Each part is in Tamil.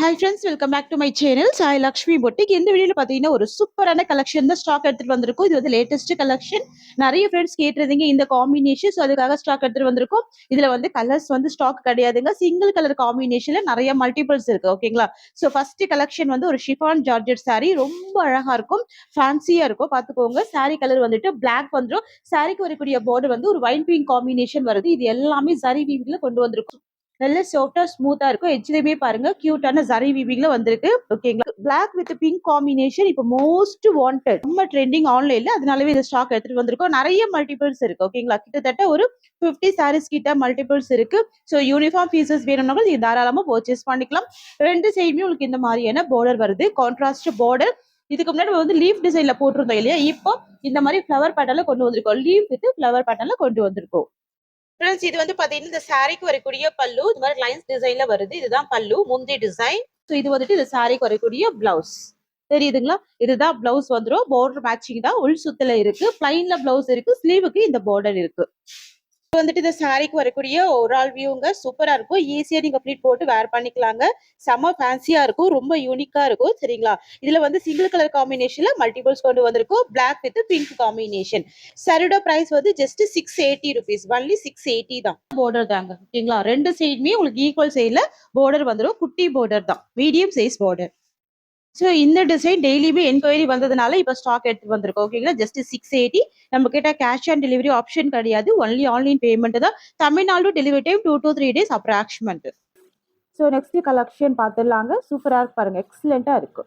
Hi friends, welcome back to my channel Sai Lakshmi boutique. இந்த வீடியோல பார்த்தீங்கன்னா ஒரு சூப்பரான கலெக்ஷன் தான் ஸ்டாக் எடுத்துட்டு வந்திருக்கும். இது வந்து லேட்டஸ்ட் கலெக்ஷன். நிறைய ஃப்ரெண்ட்ஸ் கேட்டிருந்தீங்க இந்த காம்பினேஷன். ஸோ அதுக்காக ஸ்டாக் எடுத்துட்டு வந்திருக்கும். இதுல வந்து கலர்ஸ் வந்து ஸ்டாக் கிடையாதுங்க. சிங்கிள் கலர் காம்பினேஷன்ல நிறைய மல்டிபிள்ஸ் இருக்கு. ஓகேங்களா? ஸோ ஃபர்ஸ்ட் கலெக்ஷன் வந்து ஒரு ஷிஃபான் ஜார்ஜெட் saree. ரொம்ப அழகா இருக்கும், ஃபேன்சியா இருக்கும். பார்த்துக்கோங்க. saree கலர் வந்துட்டு பிளாக் வந்துடும். சாரிக்கு வரக்கூடிய பார்டர் வந்து ஒரு வைன் பிங்க் காம்பினேஷன் வருது. இது எல்லாமே ஜரி வீவிங்ல கொண்டு வந்திருக்கும். நல்ல சாஃப்டா ஸ்மூத்தா இருக்கும். எட்ஜ்லயுமே பாருங்க கியூட்டான ஜரி வீவிங்ல வந்திருக்கு. ஓகேங்களா? பிளாக் வித் பிங்க் காம்பினேஷன் இப்போ மோஸ்ட் வாண்டட், ரொம்ப ட்ரெண்டிங் ஆன்லைன்ல. அதனாலவே இந்த ஸ்டாக் எடுத்துட்டு வந்திருக்கோம். நிறைய மல்டிபிள்ஸ் இருக்கு. ஓகேங்களா? கிட்டத்தட்ட ஒரு 50 சாரீஸ் கிட்ட மல்டிபிள்ஸ் இருக்கு. ஸோ யூனிஃபார்ம் பீசஸ் வேணும்னாலும் நீங்க தாராளமா பர்ச்சேஸ் பண்ணிக்கலாம். ரெண்டு சைடுமே உங்களுக்கு இந்த மாதிரியான பார்டர் வருது, கான்ட்ராஸ்ட் பார்டர். இதுக்கு முன்னாடி வந்து லீஃப் டிசைன்ல போட்டிருந்தோம் இல்லையா? இப்போ இந்த மாதிரி ஃபிளவர் பேட்டர்ல கொண்டு வந்திருக்கோம். லீஃப் வித் ஃபிளவர் பேட்டர்ல கொண்டு வந்திருக்கோம். ஃப்ரெண்ட்ஸ், இது வந்து பாத்தீங்கன்னா இந்த சாரிக்கு வரக்கூடிய பல்லு இந்த மாதிரி லைன்ஸ் டிசைன்ல வருது. இதுதான் பல்லு, முந்தி டிசைன். ஸோ இது வந்துட்டு இந்த சாரிக்கு வரக்கூடிய பிளவுஸ். தெரியுதுங்களா? இதுதான் பிளவுஸ் வந்துடும். பார்டர் மேட்சிங் தான். உள் சுத்தல இருக்கு, பிளைன்ல பிளவுஸ் இருக்கு, ஸ்லீவுக்கு இந்த பார்டர் இருக்கு. வந்துட்டு இந்த சாரிக்கு வரக்கூடிய ஒரு ஆல் வியூங்க சூப்பரா இருக்கும். ஈஸியா நீங்க ப்ளீட் போட்டு வேர் பண்ணிக்கலாங்க. செம ஃபேன்சியா இருக்கும், ரொம்ப யூனிக்கா இருக்கும். சரிங்களா? இதுல வந்து சிங்கிள் கலர் காம்பினேஷன்ல மல்டிபிள்ஸ் கொண்டு வந்திருக்கும். Black with pink combination. சாரியோட பிரைஸ் வந்து ஜஸ்ட் 680 ருபீஸ். ஒன்லி 680 தான். பார்டர் தாங்க. ஓகேங்களா? ரெண்டு சைடுமே உங்களுக்கு ஈக்குவல் சைட்ல பார்டர் வந்துடும். குட்டி பார்டர் தான், மீடியம் சைஸ் பார்டர். ஸோ இந்த டிசைன் டெய்லியுமே என்கொயரி வந்ததுனால இப்போ ஸ்டாக் எடுத்து வந்திருக்கோம். ஓகேங்களா? ஜஸ்ட் 680. நம்ம கிட்ட கேஷ் ஆன் டெலிவரி ஆப்ஷன் கிடையாது. ஒன்லி ஆன்லைன் பேமெண்ட் தான். Tamil Nadu delivery time 2 to 3 days approximate. So next collection பார்த்துடலாங்க. சூப்பரா இருக்கு பாருங்க, எக்ஸலண்டா இருக்கு.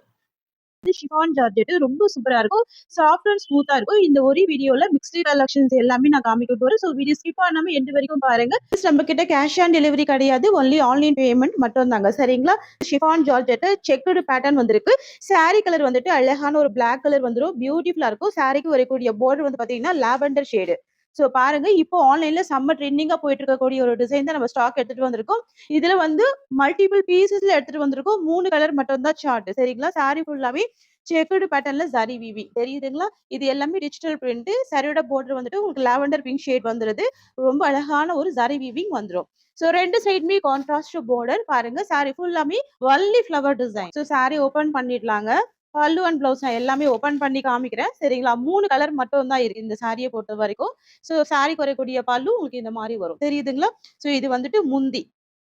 ஷிஃபான் ஜார்ஜெட் ரொம்ப சூப்பரா இருக்கும். சாஃப்ட் அண்ட் ஸ்மூத்தா இருக்கும். இந்த ஒரு வீடியோல மிக்ஸ்டு கலெக்ஷன்ஸ் எல்லாமே நான் காமிக்க போறேன். ஸோ வீடியோ ஸ்கிப் பண்ணாம எண்டு வரைக்கும் பாருங்க. நம்ம கிட்ட கேஷ் ஆன் டெலிவரி கிடையாது. ஒன்லி ஆன்லைன் பேமெண்ட் மட்டும் தாங்க. சரிங்களா? ஷிஃபான் ஜார்ஜெட் செக்குடு பேட்டர்ன் வந்திருக்கு. சாரி கலர் வந்துட்டு அழகான ஒரு பிளாக் கலர் வந்துடும். பியூட்டிஃபுல்லா இருக்கும். சாரிக்கு வரக்கூடிய பார்டர் வந்து பாத்தீங்கன்னா லாவெண்டர் ஷேடு. சோ பாருங்க, இப்போ ஆன்லைன்ல செம்ம ட்ரெண்டிங்கா போயிட்டு இருக்கக்கூடிய ஒரு டிசைன் தான் நம்ம ஸ்டாக் எடுத்துட்டு வந்திருக்கோம். இதுல வந்து மல்டிபிள் பீசஸ்ல எடுத்துட்டு வந்திருக்கோம். 3 கலர் மட்டும் தான் சார்ட். சரிங்களா? சாரி ஃபுல்லாவே செக்குடு பேட்டர்ன்ல ஜரி வீவி தெரியுதுங்களா? இது எல்லாமே டிஜிட்டல் பிரிண்ட். சாரியோட பார்டர் வந்துட்டு உங்களுக்கு லாவெண்டர் பிங்க் ஷேட் வந்துருது. ரொம்ப அழகான ஒரு ஜரி வீவிங் வந்துரும். சோ ரெண்டு சைடுமே கான்ட்ராஸ்ட் பார்டர் பாருங்க. சாரி ஃபுல்லாமே Valli flower design. So sorry open பண்ணிடலாங்க. பல்லு அண்ட் பிளவுஸ் நான் எல்லாமே ஓபன் பண்ணி காமிக்கிறேன். சரிங்களா? 3 கலர் மட்டும் தான் இருக்கு இந்த சாரியை பொறுத்த வரைக்கும். சோ சாரி குறைக்கூடிய பல்லு உங்களுக்கு இந்த மாதிரி வரும். தெரியுதுங்களா? சோ இது வந்துட்டு முந்தி.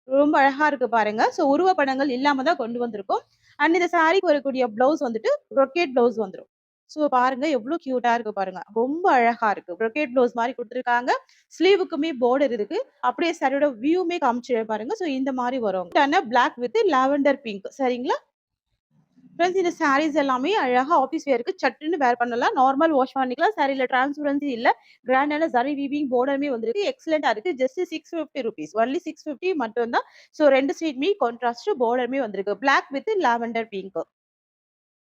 ரொம்ப அழகா இருக்கு பாருங்க. சோ உருவ படங்கள் இல்லாம தான் கொண்டு வந்திருக்கோம். அண்ட் இந்த சாரிக்கு வரக்கூடிய பிளவுஸ் வந்துட்டு brocade பிளவுஸ் வந்துரும். சோ பாருங்க எவ்வளவு கியூட்டா இருக்கு பாருங்க. ரொம்ப அழகா இருக்கு. brocade பிளவுஸ் மாதிரி கொடுத்திருக்காங்க. ஸ்லீவுக்குமே border இருக்கு. அப்படியே சாரியோட வியூமே காமிச்சு பாருங்க. சோ இந்த மாதிரி வரும். Black with lavender pink. சரிங்களா? ஃப்ரெண்ட்ஸ், இந்த சாரீஸ் எல்லாமே அழகா ஆஃபீஸ் வேருக்கு சட்டுன்னு வேர் பண்ணலாம். நார்மல் வாஷ் பண்ணிக்கலாம். சாரில டிரான்ஸ்பரன்சி இல்ல. கிராண்டான ஜரி வீவிங் பார்டருமே வந்திருக்கு. எக்ஸலென்ட்டா இருக்கு. Just 650 rupees. ஒன்லி 650 மட்டும் தான். ஸோ 2 சைடுமே கான்ட்ராஸ்ட் பார்டருமே வந்திருக்கு. Black with lavender pink.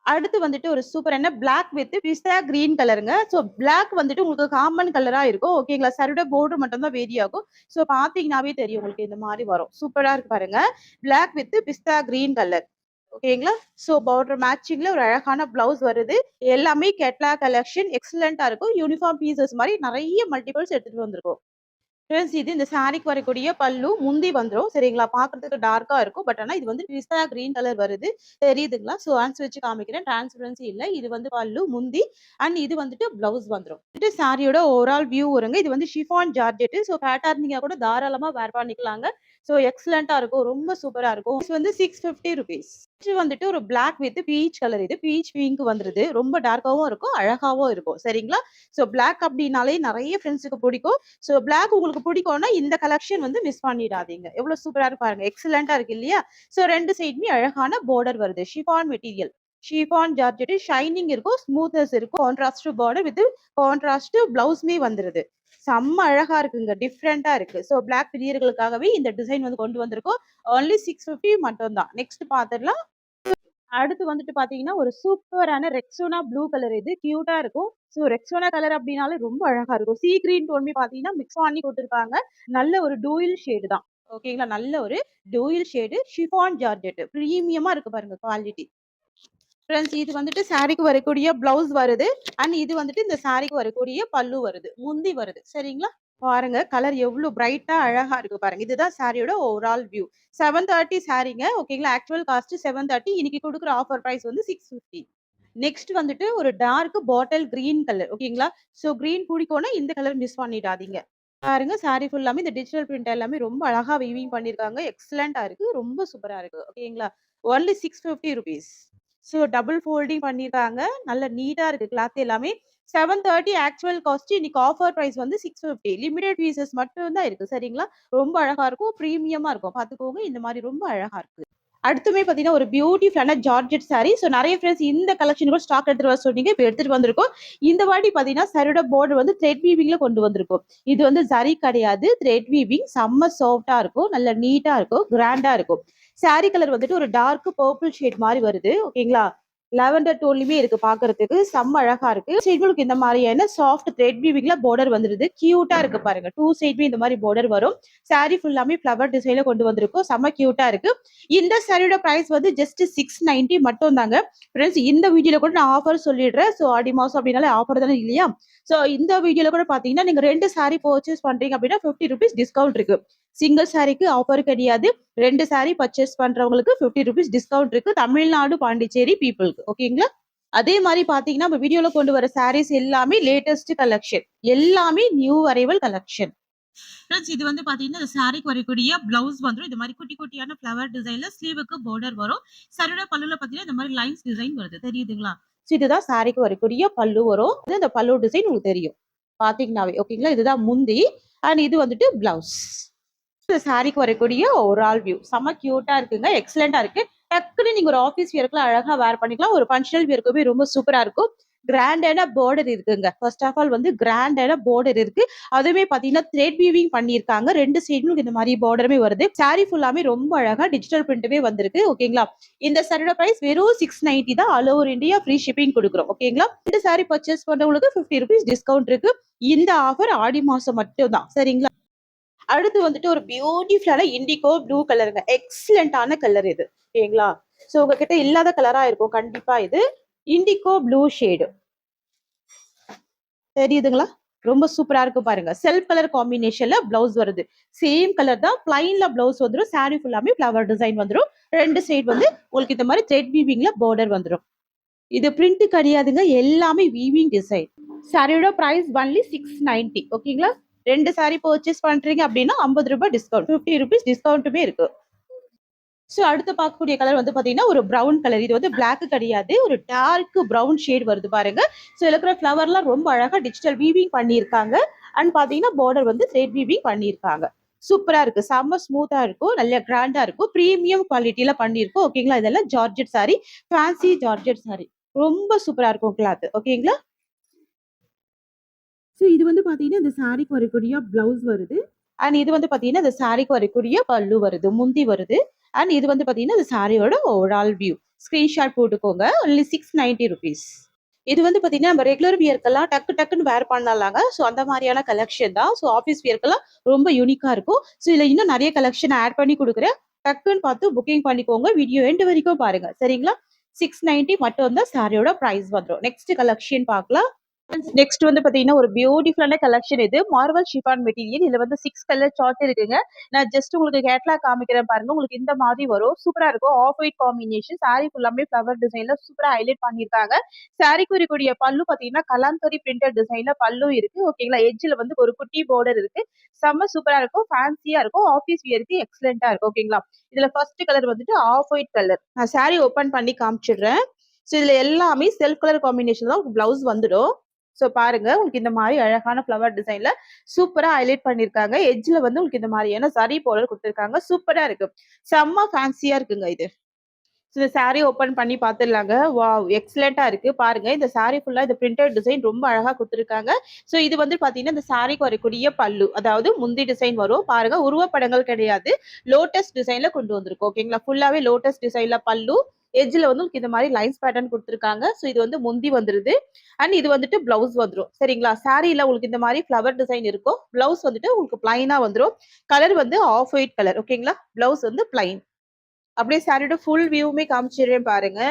அடுத்து வந்துட்டு ஒரு சூப்பரான பிளாக் வித் பிஸ்தா கிரீன் கலருங்க. ஸோ பிளாக் வந்துட்டு உங்களுக்கு காமன் கலரா இருக்கும். ஓகேங்களா? சாரியோட பார்டர் மட்டும் தான் வேரி ஆகும். ஸோ பார்த்தீங்கன்னாவே தெரியும் உங்களுக்கு இந்த மாதிரி வரும். சூப்பரா இருக்கு பாருங்க. Black with pista green colour. ஓகேங்களா? சோ பார்டர் மேட்சிங்ல ஒரு அழகான பிளவுஸ் வருது. எல்லாமே கேட்லாக் கலெக்ஷன் எக்ஸலென்ட்டா இருக்கும். யூனிஃபார்ம் பீசஸ் மாதிரி நிறைய மல்டிபிள்ஸ் எடுத்துட்டு வந்திருக்கோம். ஃப்ரெண்ட்ஸ், இது இந்த சாரிக்கு வரக்கூடிய பல்லு முந்தி வந்துரும். சரிங்களா? பார்க்கறதுக்கு டார்க்கா இருக்கும். பட் ஆனா இது வந்து பிஸ்தா கிரீன் கலர் வருது. தெரியுதுங்களா? சோ ஹேண்ட்ஸ் வச்சு காமிக்கிறேன். டிரான்ஸ்பரன்சி இல்ல. இது வந்து பல்லு முந்தி. அண்ட் இது வந்துட்டு பிளவுஸ் வந்துரும். இது சாரியோட ஓவரால் வியூ வருங்க. இது வந்து ஷிஃபான் ஜார்ஜெட். சோ ஃபேட்டா இருந்தீங்க கூட தாராளமா வேர் பண்ணிக்கலாங்க. சோ எக்ஸலென்ட்டா இருக்கும். ரொம்ப சூப்பரா இருக்கும். இது வந்து 650 ரூபீஸ். இது வந்துட்டு ஒரு பிளாக் வித் பீச் கலர். இது பீச் பிங்க் வந்துருது. ரொம்ப டார்க்காவும் இருக்கும், அழகாவும் இருக்கும். சரிங்களா? சோ பிளாக் அப்படின்னாலே நிறைய ஃப்ரெண்ட்ஸுக்கு பிடிக்கும். சோ பிளாக் உங்களுக்கு பிடிக்கும்னா இந்த கலெக்ஷன் வந்து மிஸ் பண்ணிடாதீங்க. எவ்வளவு சூப்பரா இருக்கு பாருங்க. எக்ஸலென்ட்டா இருக்கு இல்லையா? சோ ரெண்டு சைடுமே அழகான பார்டர் வருது. Chiffon material. Chiffon georgette shining இருக்கும், ஸ்மூத்னஸ் இருக்கும். கான்ட்ராஸ்ட் பார்டர் வித் கான்ட்ராஸ்ட் பிளவுஸ்மே வந்துருது. செம்ம அழகா இருக்குங்க. டிஃப்ரெண்டா இருக்கு. சோ பிளாக் பிரியர்களுக்காகவே இந்த டிசைன் வந்து கொண்டு வந்திருக்கோம். ஒன்லி 650 மட்டும் தான். நெக்ஸ்ட் பாத்துடலாம். அடுத்து வந்துட்டு பாத்தீங்கன்னா ஒரு சூப்பரான ரெக்ஸோனா ப்ளூ கலர். இது கியூட்டா இருக்கும். ஸோ ரெக்ஸோனா கலர் அப்படின்னாலே ரொம்ப அழகா இருக்கும். சீ கிரீன் டோன்மே பாத்தீங்கன்னா மிக்ஸ் பண்ணி கொடுத்துருக்காங்க. நல்ல ஒரு டூயில் ஷேடு தான். ஓகேங்களா? நல்ல ஒரு டூயில் ஷேடு ஷிஃபான் ஜார்ஜெட். பிரீமியமா இருக்கு பாருங்க குவாலிட்டி. ஃப்ரெண்ட்ஸ், இது வந்துட்டு சாரிக்கு வரக்கூடிய பிளவுஸ் வருது. அண்ட் இது வந்துட்டு இந்த சாரிக்கு வரக்கூடிய பல்லு வருது, முந்தி வருது. சரிங்களா? பாருங்க கலர் எவ்ளோ பிரைட்டா அழகா இருக்கு பாருங்க. இதுதான் சாரியோட ஓவரால் வியூ. 730 சாரீங்க. ஓகேங்களா. Actual cost 730. இன்னைக்கு குடுக்குற ஆஃபர் பிரைஸ் வந்து 650. நெக்ஸ்ட் வந்துட்டு ஒரு டார்க் பாட்டில் கிரீன் கலர். ஓகேங்களா. சோ கிரீன் புடிக்கும்னா இந்த கலர் மிஸ் பண்ணிடாதீங்க. பாருங்க சாரி ஃபுல்லாமே இந்த டிஜிட்டல் பிரிண்ட் எல்லாமே ரொம்ப அழகா வீவிங் பண்ணியிருக்காங்க. எக்ஸலென்ட்டா இருக்கு. ரொம்ப சூப்பரா இருக்கு. ஓகேங்களா. ஒன்லி ₹650. ஸோ டபுள் ஃபோல்டிங் பண்ணியிருக்காங்க. நல்ல நீட்டா இருக்கு கிளாத் எல்லாமே. 730 ஆக்சுவல் காஸ்ட் இன்னைக்கு ஆஃபர் பிரைஸ் வந்து 650. லிமிடெட் பீசஸ் மட்டும் தான் இருக்கு. சரிங்களா. ரொம்ப அழகா இருக்கும். பிரீமியமா இருக்கும். பார்த்துக்கோங்க. இந்த மாரி ரொம்ப அழகா இருக்கு. அடுத்துமே பார்த்தீங்கன்னா, ஒரு பியூட்டிஃபுல்லான ஜார்ஜெட் சாரி. ஸோ நெறைய ஃப்ரெண்ட்ஸ் இந்த கலெக்ஷன் கூட ஸ்டாக் எடுத்துட்டு வர சொன்னீங்க. இப்ப எடுத்துட்டு வந்திருக்கோம். இந்த வாட்டி பார்த்தீங்கன்னா, சாரியோட பார்டர் வந்து த்ரெட் வீவிங்ல கொண்டு வந்திருக்கோம். இது வந்து ஜரி கிடையாது. த்ரெட் வீவிங் செம்ம சாஃப்ட்டா இருக்கும். நல்ல நீட்டா இருக்கும். கிராண்டா இருக்கும். சாரி கலர் வந்துட்டு ஒரு டார்க் பர்பிள் ஷேட் மாரி வருது. ஓகேங்களா. லாவெண்டர் டோன்லயுமே இருக்கு பார்க்கறதுக்கு. செம்ம அழகா இருக்கு. சைடுகளுக்கு இந்த மாதிரியான சாஃப்ட் த்ரெட் வீவிங்ல பார்டர் வந்துருது. கியூட்டா இருக்கு பாருங்க. 2 சைடுமே இந்த மாதிரி பார்டர் வரும். சாரி ஃபுல்லாமே ஃப்ளவர் டிசைன்ல கொண்டு வந்திருக்கும். செம்ம கியூட்டா இருக்கு. இந்த சாரியோட பிரைஸ் வந்து ஜஸ்ட் 690 மட்டும் தாங்க. ஃப்ரெண்ட்ஸ் இந்த வீடியோல கூட நான் ஆஃபர் சொல்லிடுறேன். ஸோ ஆடி மாசம் அப்படின்னாலே ஆஃபர் தானே இல்லையா? ஸோ இந்த வீடியோல கூட பாத்தீங்கன்னா நீங்க 2 சாரி பர்ச்சேஸ் பண்றீங்க அப்படின்னா ₹50 டிஸ்கவுண்ட் இருக்கு. சிங்கிள் சாரிக்கு ஆஃபர் கிடையாது. 2 சாரி பர்ச்சேஸ் பண்றவங்களுக்கு ₹50 டிஸ்கவுண்ட் இருக்கு. தமிழ்நாடு, பாண்டிச்சேரி பீப்புளுக்கு. ஓகேங்களா. அதே மாதிரி பாத்தீங்கன்னா நம்ம வீடியோல கொண்டு வர சாரீஸ் எல்லாமே லேட்டஸ்ட் கலெக்ஷன். எல்லாமே நியூ அரைவல் கலெக்ஷன். ஃப்ரெண்ட்ஸ் இது வந்து பாத்தீங்கன்னா இந்த சாரிக்கு வரக்கூடிய பிளவுஸ் வந்துரும். இது மாதிரி குட்டி குட்டியான ஃப்ளவர் டிசைன்ல ஸ்லீவுக்கு பார்டர் வரும். சாரியோட பல்லுல பாத்தீங்கன்னா இந்த மாதிரி லைன்ஸ் டிசைன் வருது. தெரியுதுங்களா? ஸோ இதுதான் சாரிக்கு வரக்கூடிய பல்லு வரும். இந்த பல்லு டிசைன் உங்களுக்கு தெரியும். பாத்தீங்கன்னாவே ஓகேங்களா. இதுதான் முந்தி அண்ட் இது வந்துட்டு பிளவுஸ். இந்த சாரிக்கு வரக்கூடிய ஒரு ஆல் வியூ செம்ம கியூட்டா இருக்குங்க. எக்ஸலென்ட்டா இருக்கு. டக்குன்னு நீங்க ஒரு ஆஃபீஸ் வியர்க்குலாம் அழகா வேர் பண்ணிக்கலாம். ஒரு ஃபங்ஷனல் வியர்க்குமே ரொம்ப சூப்பரா இருக்கும். கிராண்டான பார்டர் இருக்குங்க. ஃபர்ஸ்ட் ஆஃப் ஆல் வந்து கிராண்டான பார்டர் இருக்கு. அதுவுமே பாத்தீங்கன்னா த்ரெட் வீவிங் பண்ணியிருக்காங்க. 2 சைடும் இந்த மாதிரி பார்டருமே வருது. சாரி ஃபுல்லாமே ரொம்ப அழகா டிஜிட்டல் பிரிண்ட்டுமே வந்திருக்கு. ஓகேங்களா. இந்த சாரியோட பிரைஸ் வெறும் 690 தான். All over India free shipping குடுக்குறோம். ஓகேங்களா. 2 சாரி பர்ச்சேஸ் பண்றவங்களுக்கு ₹50 டிஸ்கவுண்ட் இருக்கு. இந்த ஆஃபர் ஆடி மாசம் மட்டும் தான். சரிங்களா. அடுத்து வந்துட்டு ஒரு பியூட்டிஃபுல்லான இண்டிகோ ப்ளூ கலருங்க. எக்ஸலென்ட்டான கலர் இது. ஓகேங்களா. சோ உங்ககிட்ட இல்லாத கலரா இருக்கும் கண்டிப்பா இது. Indigo blue shade. தெரியுதுங்களா? ரொம்ப சூப்பரா இருக்கு பாருங்க. செல்ஃப் கலர் காம்பினேஷன்ல பிளவுஸ் வருது. சேம் கலர் தான். பிளைன்ல பிளவுஸ் வந்துரும். சாரி ஃபுல்லாமே ஃப்ளவர் டிசைன் வந்துரும். 2 சைடு வந்து உங்களுக்கு இந்த மாதிரி த்ரெட் வீவிங்ல பார்டர் வந்துரும். இது பிரிண்ட் கிடையாதுங்க. எல்லாமே வீவிங் டிசைன். சாரியோட பிரைஸ் ஒன்லி 690. ஓகேங்களா. 2 சாரி பர்ச்சேஸ் பண்றீங்க அப்படின்னா ₹50 டிஸ்கவுண்ட். ₹50 டிஸ்கவுண்ட்டுமே இருக்கு. ஸோ அடுத்து பார்க்கக்கூடிய கலர் வந்து பாத்தீங்கன்னா ஒரு பிரவுன் கலர். இது வந்து பிளாக் கிடையாது. ஒரு டார்க் பிரவுன் ஷேட் வருது பாருங்க. ஸோ இதுல இருக்கிற ஃப்ளவர்லாம் ரொம்ப அழகா டிஜிட்டல் வீவிங் பண்ணியிருக்காங்க. அண்ட் பாத்தீங்கன்னா பார்டர் வந்து த்ரெட் வீவிங் பண்ணியிருக்காங்க. சூப்பரா இருக்கு. செம்ம ஸ்மூத்தா இருக்கும். நல்ல கிராண்டா இருக்கும். பிரீமியம் குவாலிட்டியில பண்ணியிருக்கோம். ஓகேங்களா. இதெல்லாம் georgette sorry. Fancy georgette sorry. ரொம்ப சூப்பரா இருக்கும் கிளாத். ஓகேங்களா. ஸோ இது வந்து பாத்தீங்கன்னா இந்த சாரிக்கு வரக்கூடிய பிளவுஸ் வருது. அண்ட் இது வந்து பாத்தீங்கன்னா இந்த சாரிக்கு வரக்கூடிய பல்லு வருது. முந்தி வருது. அண்ட் இது வந்து பாத்தீங்கன்னா இந்த சாரியோட ஓவரால் வியூ. ஸ்கிரீன்ஷாட் போட்டுக்கோங்க. ஒன்லி ₹690. இது வந்து பாத்தீங்கன்னா நம்ம ரெகுலர் வியர்க்கெல்லாம் டக்கு டக்குன்னு வேர் பண்ணலாங்க. ஸோ அந்த மாதிரியான கலெக்ஷன் தான். ஸோ ஆஃபீஸ் வியர்க்கெல்லாம் ரொம்ப யூனிக்கா இருக்கும். ஸோ இதுல இன்னும் நிறைய கலெக்ஷன் ஆட் பண்ணி கொடுக்குறேன். டக்குன்னு பார்த்து புக்கிங் பண்ணிக்கோங்க. வீடியோ எண்ட் வரைக்கும் பாருங்க. சரிங்களா. 690 மட்டும் தான் சாரியோட பிரைஸ் வந்துடும். நெக்ஸ்ட் கலெக்ஷன் பார்க்கலாம். நெக்ஸ்ட் வந்து பாத்தீங்கன்னா ஒரு பியூட்டிஃபுல்லான கலெக்ஷன் இது. Marvel chiffon material. இதுல வந்து 6 கலர் சார்ட் இருக்குங்க. நான் ஜஸ்ட் உங்களுக்கு கேட்லாக் காமிக்கிறேன் பாருங்க. உங்களுக்கு இந்த மாதிரி வரும். சூப்பரா இருக்கும். Off white combination. சாரி ஃபுல்லாமே ஃப்ளவர் டிசைன்ல சூப்பரா ஹைலைட் பண்ணியிருக்காங்க. சாரிக்கு இருக்கக்கூடிய பல்லு பாத்தீங்கன்னா கலாம்கரி பிரிண்டட் டிசைன்ல பல்லு இருக்கு. ஓகேங்களா. எட்ஜ்ல வந்து ஒரு குட்டி பார்டர் இருக்கு. செம்ம சூப்பரா இருக்கும். ஃபேன்சியா இருக்கும். ஆஃபீஸ் வியருக்கு எக்ஸலென்ட்டா இருக்கும். ஓகேங்களா. இதுல ஃபர்ஸ்ட் கலர் வந்துட்டு ஆஃப் ஒயிட் கலர். நான் சாரி ஓபன் பண்ணி காமிச்சிடுறேன். ஸோ இதுல எல்லாமே செல்ஃப் கலர் காம்பினேஷன் தான் பிளவுஸ் வந்துடும். சோ பாருங்க உங்களுக்கு இந்த மாதிரி அழகான ஃப்ளவர் டிசைன்ல சூப்பரா ஹைலைட் பண்ணிருக்காங்க. எட்ஜ்ல வந்து உங்களுக்கு இந்த மாதிரியான சரி பார்டர் கொடுத்திருக்காங்க. சூப்பரா இருக்கு. செம்ம ஃபேன்சியா இருக்குங்க இது. இந்த சாரி ஓபன் பண்ணி பாத்துடலாங்க. வாவ் எக்ஸலென்ட்டா இருக்கு. பாருங்க இந்த சாரி ஃபுல்லா இந்த பிரிண்டட் டிசைன் ரொம்ப அழகா கொடுத்திருக்காங்க. சோ இது வந்து பாத்தீங்கன்னா இந்த சாரிக்கு வரக்கூடிய பல்லு. அதாவது முந்தி டிசைன் வரும். பாருங்க உருவப்படங்கள் கிடையாது. லோட்டஸ் டிசைன்ல கொண்டு வந்திருக்கோம். ஓகேங்களா. ஃபுல்லாவே லோட்டஸ் டிசைன்ல பல்லு. எட்ஜ்ல வந்து உங்களுக்கு இந்த மாதிரி லைன்ஸ் பேட்டர்ன் கொடுத்திருக்காங்க. சோ இது வந்து முந்தி வந்துருது. அண்ட் இது வந்துட்டு பிளவுஸ் வந்துரும். சரிங்களா. சாரில உங்களுக்கு இந்த மாதிரி ஃப்ளவர் டிசைன் இருக்கும். பிளவுஸ் வந்துட்டு உங்களுக்கு பிளைனா வந்துரும். கலர் வந்து ஆஃப் ஒயிட் கலர். ஓகேங்களா. பிளவுஸ் வந்து பிளைன். அப்படியே சாரியோட ஃபுல் வியூவுமே காமிச்சிடுறேன் பாருங்க.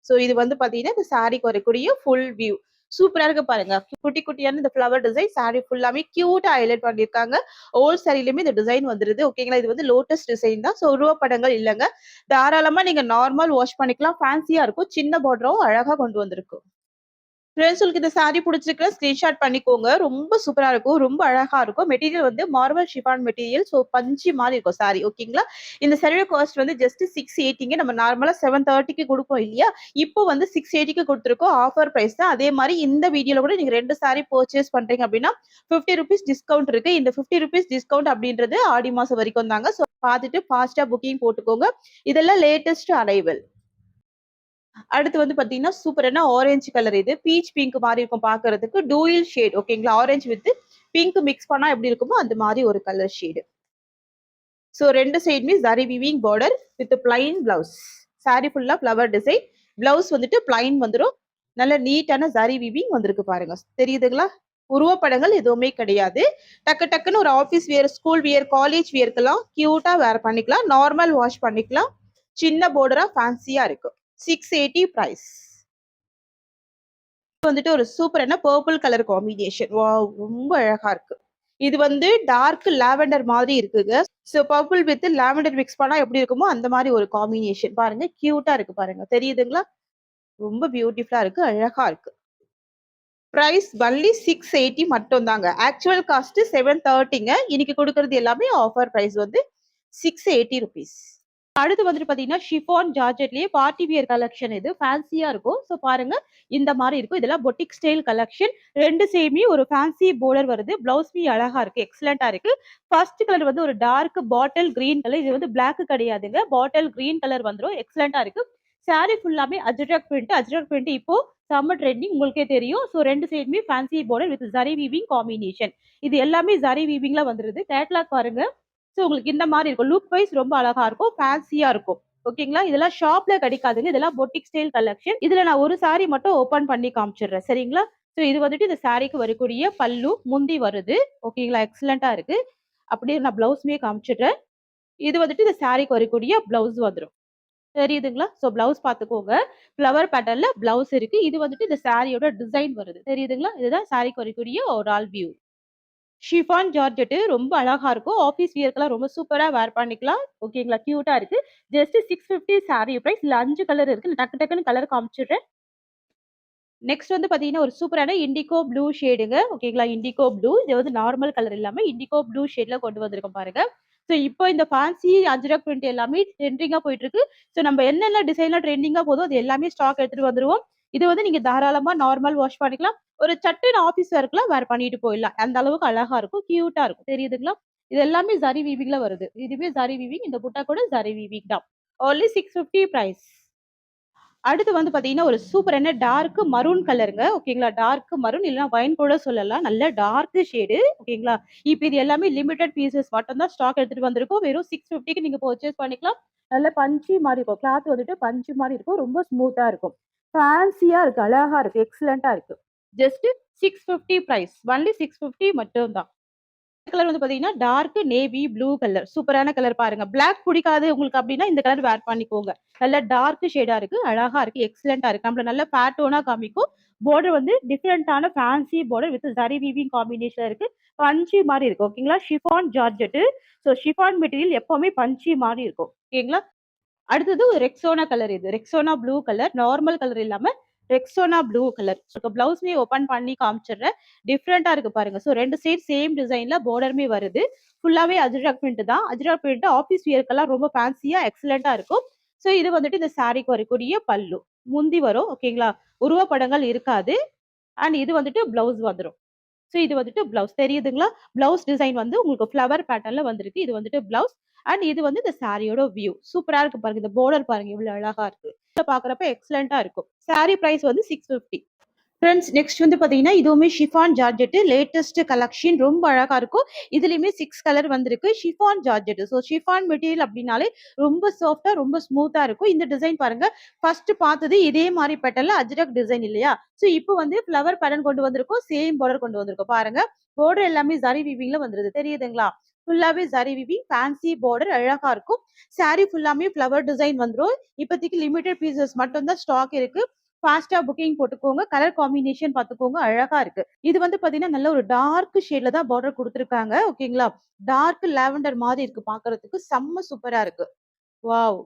சோ இது வந்து பாத்தீங்கன்னா இந்த சாரிக்கு வரக்கூடிய ஃபுல் வியூ. சூப்பரா இருக்கு பாருங்க. குட்டி குட்டியான இந்த ஃப்ளவர் டிசைன் சாரி ஃபுல்லாமே கியூட்டா ஹைலைட் பண்ணியிருக்காங்க. ஹோல் சாரிலயுமே இந்த டிசைன் வந்துருது. ஓகேங்களா? இது வந்து லோட்டஸ் டிசைன் தான். ஸோ உருவப்படங்கள் இல்லங்க. தாராளமா நீங்க நார்மல் வாஷ் பண்ணிக்கலாம். ஃபேன்சியா இருக்கும். சின்ன பார்டரும் அழகா கொண்டு வந்திருக்கும். ஃப்ரெண்ட்ஸ் உங்களுக்கு இந்த சாரி பிடிச்சிருக்குன்னா ஸ்கிரீன்ஷாட் பண்ணிக்கோங்க. ரொம்ப சூப்பரா இருக்கும். ரொம்ப அழகா இருக்கும். மெட்டீரியல் வந்து மார்மல் ஷிஃபான் மெட்டீரியல். ஸோ பஞ்சு மாரி இருக்கும் சாரி. ஓகேங்களா? இந்த சாரியோட காஸ்ட் வந்து ஜஸ்ட் 680ங்க. நம்ம நார்மலா 730க்கு குடுப்போம் இல்லையா? இப்போ வந்து 680க்கு குடுத்துருக்கோம். ஆஃபர் பிரைஸ் தான். அதே மாரி இந்த வீடியோல கூட நீங்க 2 சாரி பர்ச்சேஸ் பண்றீங்க அப்படின்னா, ₹50 டிஸ்கவுண்ட் இருக்கு. இந்த ₹50 டிஸ்கவுண்ட் அப்படின்றது ஆடி மாசம் வரைக்கும் தாங்க. ஸோ பார்த்துட்டு ஃபாஸ்ட்டா புக்கிங் போட்டுக்கோங்க. இதெல்லாம் லேட்டஸ்ட் அரைவல். அடுத்து வந்து பாத்தீங்கன்னா, சூப்பரான ஆரஞ்சு கலர் இது. பீச் பிங்க் மாரி இருக்கும் பாக்குறதுக்கு. டூயல் ஷேட் ஓகேங்களா? ஆரஞ்சு வித் பிங்க் மிக்ஸ் பண்ணா எப்படி இருக்குமோ, அந்த மாரி ஒரு கலர் ஷேடு. ஸோ 2 சைடுமே zari weaving border with plain blouse. Sorry ஃபுல்லா ஃப்ளவர் டிசைன். பிளவுஸ் வந்துட்டு பிளைன் வந்துரும். நல்ல நீட்டான ஜரி வீவிங் வந்திருக்கு பாருங்க. தெரியுதுங்களா? உருவப்படங்கள் எதுவுமே கிடையாது. டக்கு டக்குன்னு ஒரு office wear, school wear, college வியர்க்கெல்லாம் கியூட்டா வேர் பண்ணிக்கலாம். நார்மல் வாஷ் பண்ணிக்கலாம். சின்ன பார்டரா ஃபேன்சியா இருக்கு. 680 பிரைஸ். வந்துட்டு ஒரு சூப்பரான பர்பிள் கலர் காம்பினேஷன். வாவ்! ரொம்ப அழகா இருக்கு. இது வந்து டார்க் லாவெண்டர் மாதிரி இருக்குங்க. So purple with lavender mix பண்ணா எப்படி இருக்குமோ அந்த மாரி ஒரு காம்பினேஷன். பாருங்க கியூட்டா இருக்கு பாருங்க. தெரியுதுங்களா? ரொம்ப பியூட்டிஃபுல்லா இருக்கு. அழகா இருக்கு. பிரைஸ் ஒன்லி 680 மட்டும் தாங்க. ஆக்சுவல் காஸ்ட் 730ங்க. இன்னைக்கு குடுக்குறது எல்லாமே ஆஃபர் பிரைஸ் வந்து ₹680. அடுத்து வந்துட்டு பாத்தீங்கன்னா, ஷிஃபான் ஜார்ஜெட்லயே பார்ட்டி வியர் கலெக்ஷன் இது. ஃபேன்சியா இருக்கும். ஸோ பாருங்க, இந்த மாரி இருக்கும். இதெல்லாம் பொட்டிக் ஸ்டைல் கலெக்ஷன். 2 சைடுமே ஒரு ஃபேன்சி பார்டர் வருது. பிளவுஸ்மே அழகா இருக்கு. எக்ஸலென்ட்டா இருக்கு. ஃபர்ஸ்ட் கலர் வந்து ஒரு டார்க் பாட்டில் கிரீன் கலர். இது வந்து பிளாக் கிடையாதுங்க. பாட்டில் கிரீன் கலர் வந்துரும். எக்ஸலென்ட்டா இருக்கு. சாரி ஃபுல்லாமே அஜ்ரக் பிரிண்ட். அஜ்ரக் பிரிண்ட் இப்போ செம்ம ட்ரெண்டிங் உங்களுக்கே தெரியும். ஸோ 2 சைடுமே fancy border with zari weaving combination. இது எல்லாமே ஜரி வீவிங்ல வந்துருது. கேட்லாக் பாருங்க. ஸோ உங்களுக்கு இந்த மாரி இருக்கும். லுக் வைஸ் ரொம்ப அழகா இருக்கும். ஃபேன்சியா இருக்கும். ஓகேங்களா? இதெல்லாம் ஷாப்ல கிடைக்காதுங்க. இதெல்லாம் பொட்டிக் ஸ்டைல் கலெக்ஷன். இதுல நான் ஒரு சாரி மட்டும் ஓப்பன் பண்ணி காமிச்சுடுறேன். சரிங்களா? ஸோ இது வந்துட்டு இந்த சாரிக்கு வரக்கூடிய பல்லு, முந்தி வருது. ஓகேங்களா? எக்ஸலென்ட்டா இருக்கு. அப்படியே நான் பிளவுஸுமே காமிச்சுடுறேன். இது வந்துட்டு இந்த சாரிக்கு வரக்கூடிய பிளவுஸ் வந்துரும். தெரியுதுங்களா? ஸோ பிளவுஸ் பார்த்துக்கோங்க. ஃப்ளவர் பேட்டர்ன்ல பிளவுஸ் இருக்கு. இது வந்துட்டு இந்த சாரியோட டிசைன் வருது. தெரியுதுங்களா? இதுதான் சாரிக்கு வரக்கூடிய ஓவரால் வியூ. ஷிஃபான் ஜார்ஜெட்டு ரொம்ப அழகா இருக்கும். ஆஃபீஸ் வியர்க்கெல்லாம் ரொம்ப சூப்பரா வேர் பண்ணிக்கலாம். ஓகேங்களா? கியூட்டா இருக்கு. Just 650 sari price. இதுல 5 கலர் இருக்கு. நான் டக்கு டக்குன்னு கலர் காமிச்சுடுறேன். நெக்ஸ்ட் வந்து பார்த்தீங்கன்னா, ஒரு சூப்பரான இண்டிகோ ப்ளூ ஷேடுங்க. ஓகேங்களா? Indigo blue. இது வந்து நார்மல் கலர் இல்லாம இண்டிகோ ப்ளூ ஷேட்ல கொண்டு வந்திருக்கோம் பாருங்க. ஸோ இப்போ இந்த ஃபேன்சி அஜ்ரக் பிரிண்ட் எல்லாமே ட்ரெண்டிங்கா போயிட்டு இருக்கு. ஸோ நம்ம என்னென்ன டிசைன்லாம் ட்ரெண்டிங்கா போதோ அது எல்லாமே ஸ்டாக் எடுத்துட்டு வந்துருவோம். இது வந்து நீங்க தாராளமா நார்மல் வாஷ் பண்ணிக்கலாம். ஒரு சட்டுன்னு ஆஃபீஸ் வேர்க்குலாம் வேர் பண்ணிட்டு போயிடலாம். அந்த அளவுக்கு அழகா இருக்கும். கியூட்டா இருக்கும். தெரியுதுங்களா? இது எல்லாமே ஜரி வீவிங்ல வருது. இதுவே ஜரி வீவிங். இந்த புட்டா கூட ஜரி வீவிங் தான். Only 650 price. அடுத்து வந்து பாத்தீங்கன்னா, ஒரு சூப்பரான டார்க் மரூன் கலருங்க. ஓகேங்களா? டார்க் மரூன் இல்லன்னா ஒயின் கூட சொல்லலாம். நல்ல டார்க் ஷேடு. ஓகேங்களா? இப்ப இது எல்லாமே லிமிட்டட் பீசஸ் மட்டும் தான் ஸ்டாக் எடுத்துட்டு வந்திருக்கோம். வெறும் 650க்கு நீங்க பர்ச்சேஸ் பண்ணிக்கலாம். நல்ல பஞ்சி மாரி இருக்கும். கிளாத் வந்துட்டு பஞ்சு மாரி இருக்கும். ரொம்ப ஸ்மூத்தா இருக்கும். ஃபேன்சியா இருக்கு. அழகா இருக்கு. எக்ஸலென்ட்டா இருக்கு. Just 650 price. ஒன்லி 650 மட்டும் தான். கலர் வந்து பாத்தீங்கன்னா, டார்க் நேவி ப்ளூ கலர். சூப்பரான கலர் பாருங்க. பிளாக் புடிக்காது உங்களுக்கு அப்டின்னா, இந்த கலர் வேர் பண்ணிக்கோங்க. நல்ல டார்க் ஷேடா இருக்கு. அழகா இருக்கு. எக்ஸலென்ட்டா இருக்கு. நம்மள நல்ல ஃபேட் டோனா காமிக்கும். பார்டர் வந்து டிஃபரண்டான fancy border with zari weaving காம்பினேஷன்ல இருக்கு. பஞ்சி மாரி இருக்கு. ஓகேங்களா? Chiffon georgette. So chiffon material எப்பவுமே பஞ்சி மாரி இருக்கும். ஓகேங்களா? அடுத்தது ஒரு ரெக்ஸோனா கலர் இது. Rexona blue colour. Normal colour இல்லாம ரெக்ஸோனா ப்ளூ கலர். ப்ளவுஸ்மே ஓப்பன் பண்ணி காமிச்சுடுறேன். டிஃபரெண்டா இருக்கு பாருங்க. ஸோ 2 சைட் சேம் டிசைன்ல பார்டருமே வருது. ஃபுல்லாவே அஜ்ரக் பிரிண்ட் தான். அஜ்ரக் பிரிண்ட் ஆஃபீஸ் வியர்க்கெல்லாம் ரொம்ப ஃபேன்சியா எக்ஸலென்ட்டா இருக்கும். ஸோ இது வந்துட்டு இந்த சாரிக்கு வரக்கூடிய பல்லு. முந்தி வரும். ஓகேங்களா? உருவப்படங்கள் இருக்காது. அண்ட் இது வந்துட்டு பிளவுஸ் வந்துரும். ஸோ இது வந்துட்டு பிளவுஸ் தெரியுதுங்களா? பிளவுஸ் டிசைன் வந்து உங்களுக்கு ஃப்ளவர் பேட்டர்ன்ல வந்திருக்கு. இது வந்துட்டு பிளவுஸ். அண்ட் இது வந்து இந்த சாரியோட வியூ. சூப்பரா இருக்கு பாருங்க. இந்த பார்டர் பாருங்க எவ்வளவு அழகா இருக்கு. பார்க்கறப்ப எக்ஸலென்ட்டா இருக்கும். சாரி பிரைஸ் வந்து 650. ஃப்ரெண்ட்ஸ் நெக்ஸ்ட் வந்து பாத்தீங்கன்னா, இதுவுமே ஷிஃபான் ஜார்ஜெட் லேட்டஸ்ட் கலெக்ஷன் ரொம்ப அழகா இருக்கும். இதுலயுமே 6 கலர் வந்திருக்கு. Chiffon georgette. So chiffon material அப்டின்னாலே ரொம்ப சாஃப்ட்டா, ரொம்ப ஸ்மூத்தா இருக்கும். இந்த டிசைன் பாருங்க. ஃபர்ஸ்ட் பார்த்தது இதே மாரி பேட்டர்ன்ல அஜ்ரக் டிசைன் இல்லையா? ஸோ இப்போ வந்து ஃப்ளவர் பேட்டர்ன் கொண்டு வந்திருக்கோம். சேம் பார்டர் கொண்டு வந்திருக்கோம். பாருங்க. பார்டர் எல்லாமே ஜரி வீவிங்ல வந்துருது. தெரியுதுங்களா? ஃபுல்லாவே ஜரி வீவிங் ஃபேன்சி பார்டர் அழகா இருக்கும். சாரி ஃபுல்லாமே ஃப்ளவர் டிசைன் வந்துரும். இப்போதைக்கு லிமிட்டட் பீசஸ் மட்டும் தான் ஸ்டாக் இருக்கு. ஃபாஸ்ட்டா புக்கிங் போட்டுக்கோங்க. கலர் காம்பினேஷன் பார்த்துக்கோங்க. அழகா இருக்கு. இது வந்து பார்த்தீங்கன்னா, நல்ல ஒரு டார்க் ஷேட்ல தான் பார்டர் குடுத்துருக்காங்க. ஓகேங்களா? டார்க் லாவெண்டர் மாரி இருக்கு பார்க்கறதுக்கு. செம்ம சூப்பரா இருக்கு. வாவ்!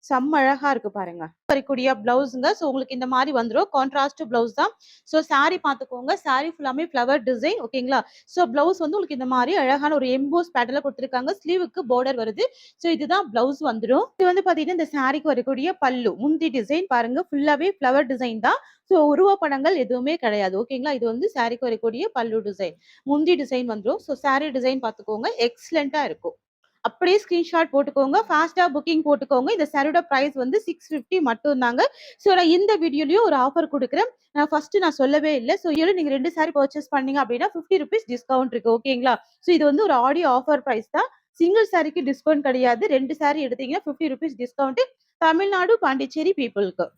செம்ம அழகா இருக்கு பாருங்க. வரக்கூடிய ப்ளவுஸுங்க. ஸோ உங்களுக்கு இந்த மாரி வந்துரும். கான்ட்ராஸ்ட் ப்ளவுஸ் தான். ஸோ சாரி பார்த்துக்கோங்க. சாரி ஃபுல்லாமே ஃப்ளவர் டிசைன் ஓகேங்களா? ஸோ ப்ளவுஸ் வந்து உங்களுக்கு இந்த மாரி அழகான ஒரு எம்போஸ் பேட்டர்ன்ல குடுத்துருக்காங்க. ஸ்லீவுக்கு பார்டர் வருது. ஸோ இதுதான் ப்ளவுஸ் வந்துரும். இது வந்து பார்த்தீங்கன்னா, இந்த சாரிக்கு வரக்கூடிய பல்லு. முந்தி டிசைன் பாருங்க. ஃபுல்லாவே ஃப்ளவர் டிசைன் தான். ஸோ உருவ படங்கள் எதுவுமே கிடையாது. ஓகேங்களா? இது வந்து சாரிக்கு வரக்கூடிய பல்லு டிசைன். முந்தி டிசைன் வந்துரும். ஸோ சாரி டிசைன் பார்த்துக்கோங்க. எக்ஸலன்ட்டா இருக்கும். அப்படியே ஸ்கிரீன்ஷாட் போட்டுக்கோங்க. ஃபாஸ்ட்டா புக்கிங் போட்டுக்கோங்க. இந்த சாரியோட பிரைஸ் வந்து 650 மட்டும் தாங்க. ஸோ நான் இந்த வீடியோலயும் ஒரு ஆஃபர் குடுக்குறேன். நான் சொல்லவே இல்ல. ஸோ இதுல நீங்க 2 சாரி பர்ச்சேஸ் பண்ணீங்க அப்படின்னா ₹50 டிஸ்கவுண்ட் இருக்கு. ஓகேங்களா? ஸோ இது வந்து ஒரு ஆடியோ ஆஃபர் பிரைஸ் தான். சிங்கிள் சாரிக்கு டிஸ்கவுண்ட் கிடையாது. 2 சாரி எடுத்தீங்கன்னா ₹50 டிஸ்கவுண்ட் தமிழ்நாடு, பாண்டிச்சேரி பீப்பிள்க்கு.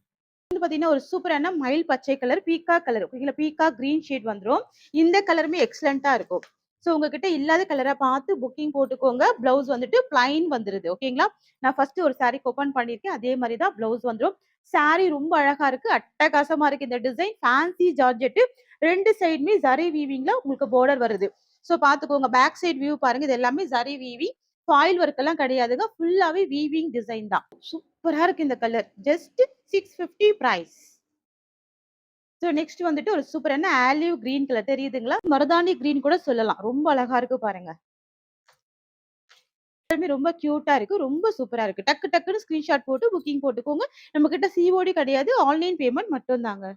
வந்து பார்த்தீங்கன்னா, ஒரு சூப்பரான மயில் பச்சை கலர், பீகாக் கலர் ஓகேங்களா? பீகாக் கிரீன் ஷேட் வந்துரும். இந்த கலருமே எக்ஸலன்ட்டா இருக்கும். ஸோ உங்ககிட்ட இல்லாத கலரா பார்த்து புக்கிங் போட்டுக்கோங்க. ப்ளவுஸ் வந்துட்டு பிளைன் வந்துருது. ஓகேங்களா? நான் ஃபர்ஸ்ட்டு ஒரு சாரீக்கு ஓப்பன் பண்ணியிருக்கேன். அதே மாரி தான் ப்ளவுஸ் வந்துரும். சாரி ரொம்ப அழகா இருக்கு. அட்டகாசமா இருக்கு இந்த டிசைன். ஃபேன்சி ஜார்ஜெட்டு 2 சைடுமே ஜரி வீவிங்ல உங்களுக்கு பார்டர் வருது. ஸோ பார்த்துக்கோங்க. பேக் சைட் வியூ பாருங்க. இது எல்லாமே ஜரி வீவிங். ஃபாயில் ஒர்க் எல்லாம் கிடையாதுங்க. ஃபுல்லாவே வீவிங் டிசைன் தான். சூப்பரா இருக்கு இந்த கலர். Just 650 price. ஸோ நெக்ஸ்ட் வந்துட்டு ஒரு சூப்பரான ஆலிவ் கிரீன் கலர் தெரியுதுங்களா? மருதாணி கிரீன் கூட சொல்லலாம். ரொம்ப அழகா இருக்கு பாருங்க. எல்லாமே ரொம்ப கியூட்டா இருக்கு. ரொம்ப சூப்பரா இருக்கு. டக்கு டக்குன்னு ஸ்கிரீன்ஷாட் போட்டு புக்கிங் போட்டுக்கோங்க. நம்மகிட்ட சிஓடி கிடையாது. ஆன்லைன் பேமெண்ட் மட்டும் தாங்க.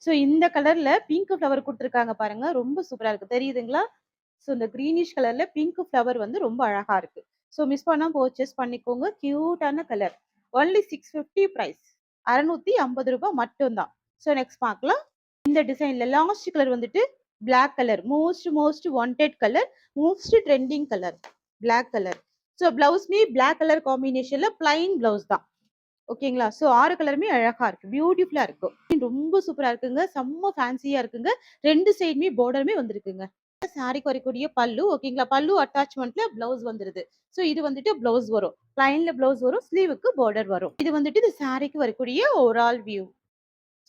ஸோ இந்த கலர்ல பிங்க் ஃப்ளவர் குடுத்துருக்காங்க பாருங்க. ரொம்ப சூப்பரா இருக்கு. தெரியுதுங்களா? ஸோ இந்த கிரீனிஷ் கலர்ல பிங்க் ஃப்ளவர் வந்து ரொம்ப அழகா இருக்கு. ஸோ மிஸ் பண்ணாம பர்ச்சேஸ் பண்ணிக்கோங்க. கியூட்டான கலர். Only 650 price. ரூ. 650 மட்டும் தான். ஸோ நெக்ஸ்ட் பார்க்கலாம். இந்த டிசைன்ல லாஸ்ட் கலர் வந்துட்டு black colour. Most wanted colour. Most trending colour. Black colour. So பிளவுஸ்மே பிளாக் கலர் காம்பினேஷன்ல பிளைன் பிளவுஸ் தான். ஓகேங்களா? ஸோ 6 கலருமே அழகா இருக்கு. பியூட்டிஃபுல்லா இருக்கும். ரொம்ப சூப்பரா இருக்குங்க. செம்ம ஃபேன்சியா இருக்குங்க. 2 சைடுமே பார்டருமே வந்திருக்குங்க. சாரிக்கு வரக்கூடிய பல்லு ஓகேங்களா? பல்லு அட்டாச்மெண்ட்ல பிளவுஸ் வந்துருது. ஸோ இது வந்துட்டு பிளவுஸ் வரும். பிளைன்ல பிளவுஸ் வரும். ஸ்லீவுக்கு பார்டர் வரும். இது வந்துட்டு இந்த சாரிக்கு வரக்கூடிய ஓவரால் வியூ.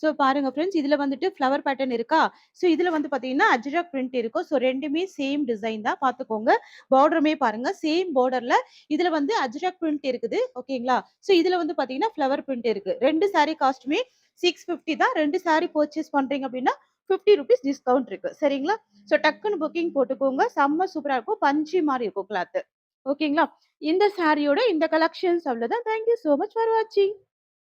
ஸோ பாருங்க ஃப்ரெண்ட்ஸ், இதுல வந்துட்டு ஃப்ளவர் பேட்டர்ன் இருக்கா? ஸோ இதுல வந்து பார்த்தீங்கன்னா, அஜ்ரக் பிரிண்ட் இருக்கும். ஸோ 2மே சேம் டிசைன் தான் பார்த்துக்கோங்க. பார்டருமே பாருங்க. சேம் பார்டர்ல இதுல வந்து அஜ்ரக் பிரிண்ட் இருக்குது. ஓகேங்களா? ஸோ இதுல வந்து பார்த்தீங்கன்னா, ஃப்ளவர் பிரிண்ட் இருக்கு. 2 சாரி காஸ்ட்டுமே 650 தான். 2 சாரி பர்ச்சேஸ் பண்றீங்க அப்படின்னா, ₹50 டிஸ்கவுண்ட் இருக்கு. சரிங்களா? ஸோ டக்குன்னு புக்கிங் போட்டுக்கோங்க. செம்ம சூப்பரா இருக்கும். பஞ்சி மாரி இருக்கும் கிளாத்து. ஓகேங்களா? இந்த சாரியோட இந்த கலெக்ஷன்ஸ் அவ்வளோதான். Thank you so much for வாட்சிங்.